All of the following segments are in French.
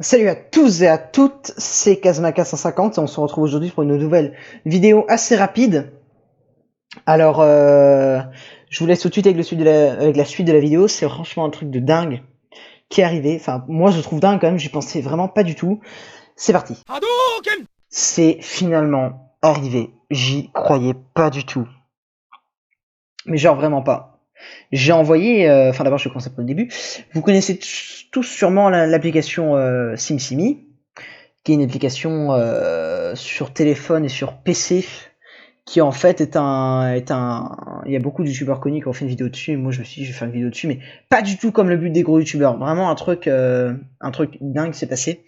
Salut à tous et à toutes, c'est Kazmaka150 et on se retrouve aujourd'hui pour une nouvelle vidéo assez rapide. Alors, je vous laisse tout de suite avec, la suite de la vidéo. C'est franchement un truc de dingue qui est arrivé. Enfin, moi je le trouve dingue quand même, j'y pensais vraiment pas du tout. C'est parti. C'est finalement arrivé, j'y croyais pas du tout. Mais genre vraiment pas. J'ai envoyé, enfin d'abord je vais commencer par le début. Vous connaissez tous sûrement l'application SimSimi, qui est une application sur téléphone et sur PC, qui en fait est un, il y a beaucoup de youtubeurs connus qui ont fait une vidéo dessus. Et moi je me suis dit je vais faire une vidéo dessus, mais pas du tout comme le but des gros youtubeurs. Vraiment un truc dingue s'est passé.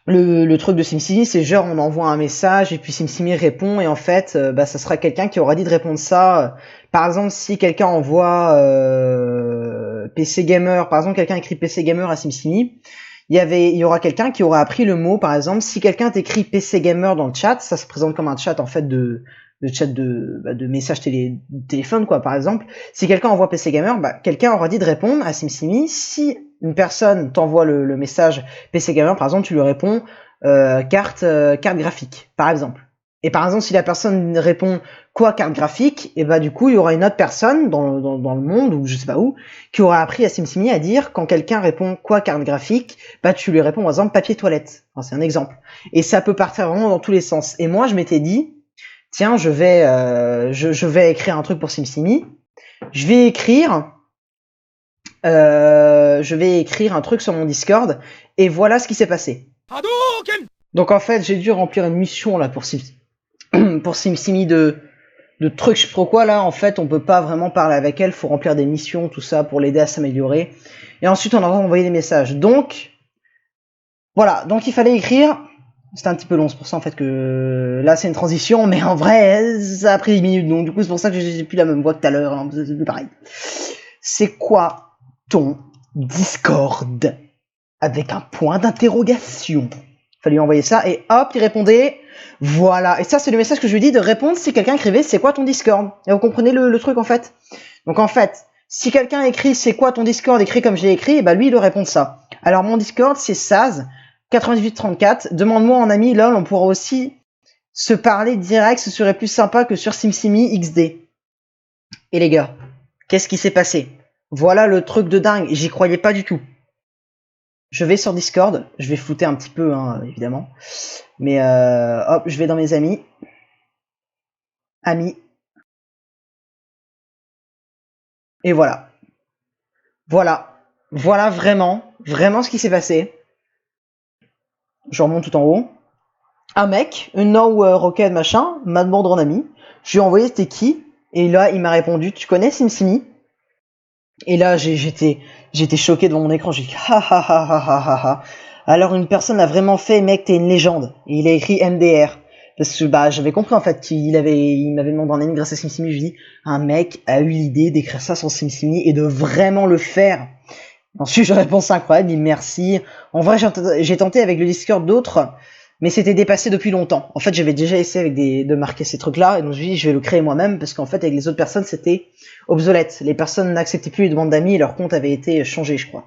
Le truc de SimSimi, c'est genre on envoie un message et puis SimSimi répond et en fait, ça sera quelqu'un qui aura dit de répondre ça. Par exemple, si quelqu'un envoie PC Gamer, par exemple quelqu'un écrit PC Gamer à SimSimi, il y aura quelqu'un qui aura appris le mot. Par exemple, si quelqu'un t'écrit PC Gamer dans le chat, ça se présente comme un chat en fait de chat de message téléphone quoi. Par exemple, si quelqu'un envoie PC Gamer, quelqu'un aura dit de répondre à SimSimi. Si une personne t'envoie le message PC Gamer, par exemple, tu lui réponds carte graphique, par exemple. Et par exemple, si la personne répond quoi carte graphique, et du coup, il y aura une autre personne dans le monde, ou je sais pas où, qui aura appris à SimSimi à dire, quand quelqu'un répond quoi carte graphique, tu lui réponds par exemple papier toilette. Enfin, c'est un exemple. Et ça peut partir vraiment dans tous les sens. Et moi, je m'étais dit, tiens, je vais écrire un truc pour SimSimi. Je vais écrire un truc sur mon Discord, et voilà ce qui s'est passé. Donc en fait, j'ai dû remplir une mission là pour SimSimi de trucs, je sais pas quoi là. En fait, on peut pas vraiment parler avec elle, faut remplir des missions, tout ça pour l'aider à s'améliorer. Et ensuite, on a envoyé des messages. Donc voilà, donc il fallait écrire. C'était un petit peu long, c'est pour ça en fait que là c'est une transition, mais en vrai ça a pris 10 minutes, donc du coup c'est pour ça que j'ai plus la même voix que tout à l'heure, hein, c'est plus pareil. C'est quoi ton Discord avec un point d'interrogation? Fallait lui envoyer ça et hop, il répondait. Voilà, et ça c'est le message que je lui ai dit de répondre si quelqu'un écrivait c'est quoi ton Discord. Et vous comprenez le truc en fait. Donc en fait, si quelqu'un écrit c'est quoi ton Discord, écrit comme j'ai écrit, et lui il doit répondre ça. Alors mon Discord c'est Saz 9834, demande-moi en ami, lol, on pourra aussi se parler direct, ce serait plus sympa que sur SimSimi XD. Et les gars, qu'est-ce qui s'est passé? Voilà le truc de dingue, j'y croyais pas du tout. Je vais sur Discord, je vais flouter un petit peu, hein, évidemment. Mais hop, je vais dans mes amis. Amis. Et voilà. Voilà vraiment ce qui s'est passé. Je remonte tout en haut. Un mec, une Rocket machin, m'a demandé en ami. Je lui ai envoyé c'était qui? Et là, il m'a répondu, tu connais SimSimi? Et là, j'étais choqué devant mon écran. J'ai dit, ha ha ha ha ha ha. Alors une personne a vraiment fait, mec, t'es une légende. Et il a écrit MDR. Parce que j'avais compris en fait il m'avait demandé en ami grâce à SimSimi. Je lui ai dit, un mec a eu l'idée d'écrire ça sur SimSimi et de vraiment le faire. Ensuite, je réponds incroyable, il dit merci. En vrai, j'ai tenté avec le Discord d'autres, mais c'était dépassé depuis longtemps. En fait, j'avais déjà essayé de marquer ces trucs-là, et donc je me suis dit, je vais le créer moi-même, parce qu'en fait, avec les autres personnes, c'était obsolète. Les personnes n'acceptaient plus les demandes d'amis, et leur compte avait été changé, je crois.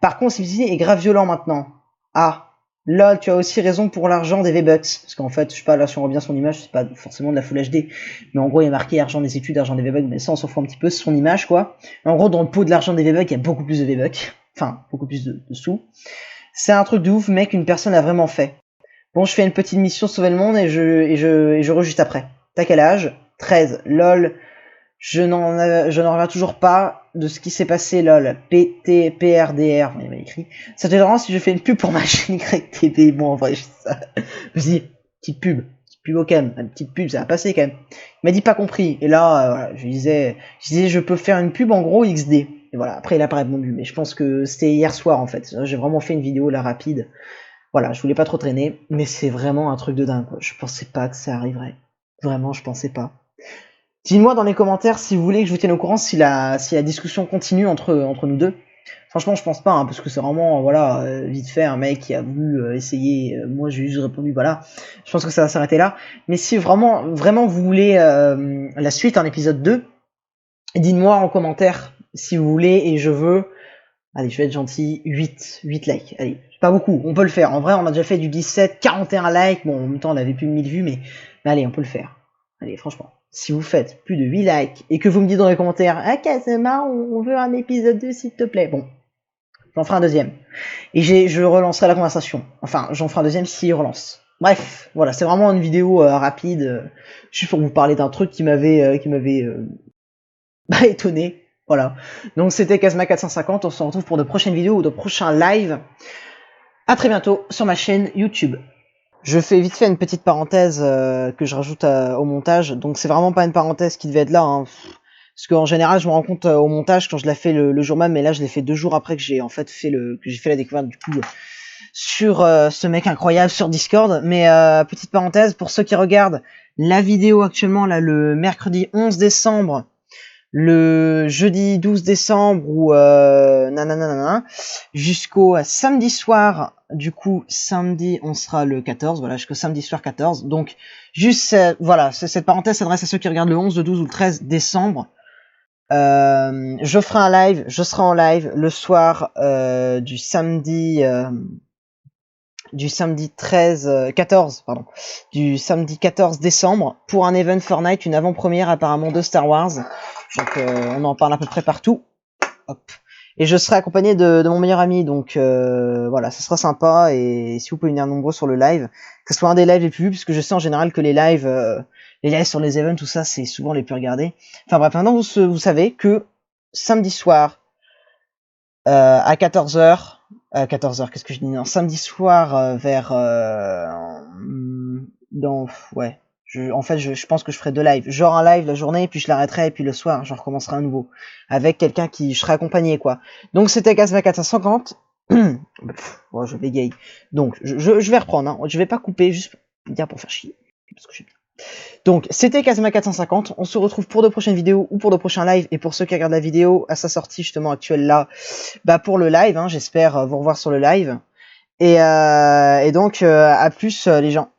Par contre, SimSimi est grave violent maintenant. Ah, lol, tu as aussi raison pour l'argent des V-Bucks. Parce qu'en fait, je sais pas, là, si on regarde bien son image, c'est pas forcément de la Full HD. Mais en gros, il y a marqué argent des études, argent des V-Bucks, mais ça, on s'en fout un petit peu, c'est son image, quoi. En gros, dans le pot de l'argent des V-Bucks, il y a beaucoup plus de V-Bucks. Enfin, beaucoup plus de sous. C'est un truc de ouf, mec, une personne a vraiment fait. Bon, je fais une petite mission sauver le monde et je re juste après. T'as quel âge? 13. Lol. Je n'en reviens toujours pas de ce qui s'est passé, lol. PTPRDR, il m'a écrit. Ça te dérange si je fais une pub pour ma chaîne YTB? Bon, en vrai, ça. Je me dis, petite pub au calme, une petite pub, ça va passer quand même. Il m'a dit pas compris. Et là, voilà, je disais, je peux faire une pub en gros XD. Et voilà, après il a pas répondu, mais je pense que c'était hier soir en fait. J'ai vraiment fait une vidéo là rapide. Voilà, je voulais pas trop traîner, mais c'est vraiment un truc de dingue, quoi. Je pensais pas que ça arriverait. Vraiment, je pensais pas. Dites-moi dans les commentaires si vous voulez que je vous tienne au courant si la discussion continue entre nous deux. Franchement, je pense pas, hein, parce que c'est vraiment, voilà, vite fait, un mec qui a voulu essayer. Moi, j'ai juste répondu, voilà. Je pense que ça va s'arrêter là. Mais si vraiment, vraiment vous voulez la suite en épisode 2, dites-moi en commentaire si vous voulez, et je veux. Allez, je vais être gentil, 8 likes. Allez, pas beaucoup, on peut le faire. En vrai, on a déjà fait du 17, 41 likes. Bon, en même temps, on avait plus de 1000 vues, mais allez, on peut le faire. Allez, franchement, si vous faites plus de 8 likes et que vous me dites dans les commentaires, ah, Kazama, on veut un épisode 2, s'il te plaît. Bon, j'en ferai un deuxième. Et je relancerai la conversation. Enfin, j'en ferai un deuxième s'il relance. Bref, voilà, c'est vraiment une vidéo rapide, juste pour vous parler d'un truc qui m'avait étonné. Voilà. Donc c'était Kazma 450. On se retrouve pour de prochaines vidéos ou de prochains lives. À très bientôt sur ma chaîne YouTube. Je fais vite fait une petite parenthèse que je rajoute au montage. Donc c'est vraiment pas une parenthèse qui devait être là, hein. Parce qu'en général, je me rends compte au montage quand je la fais le jour même, mais là je l'ai fait 2 jours après que j'ai en fait fait la découverte du coup sur ce mec incroyable sur Discord. Mais petite parenthèse pour ceux qui regardent la vidéo actuellement là le mercredi 11 décembre. Le jeudi 12 décembre ou nanana jusqu'au samedi soir. Du coup, samedi, on sera le 14, voilà, jusqu'au samedi soir 14. Donc, juste, voilà, cette parenthèse s'adresse à ceux qui regardent le 11, le 12 ou le 13 décembre. Je ferai un live, je serai en live le soir du samedi 14, pardon, du samedi 14 décembre pour un event Fortnite, une avant-première apparemment de Star Wars. Donc on en parle à peu près partout. Hop. Et je serai accompagné de mon meilleur ami, donc voilà, ça sera sympa. Et si vous pouvez venir nombreux sur le live, que ce soit un des lives les plus vus, puisque je sais en général que les lives sur les events, tout ça, c'est souvent les plus regardés. Enfin bref, maintenant vous savez que samedi soir à 14h, 14h, qu'est-ce que je dis, non, samedi soir vers ouais, en fait je pense que je ferai 2 lives, genre un live la journée puis je l'arrêterai et puis le soir je recommencerai à nouveau avec quelqu'un qui je serai accompagné quoi. Donc c'était Kazma 450. Oh, je bégaye. Donc je vais reprendre, hein. Je vais pas couper juste pour dire pour faire chier parce que donc, c'était Kazma 450. On se retrouve pour de prochaines vidéos ou pour de prochains lives. Et pour ceux qui regardent la vidéo à sa sortie justement actuelle là, bah pour le live, hein, j'espère vous revoir sur le live. Et donc, à plus les gens.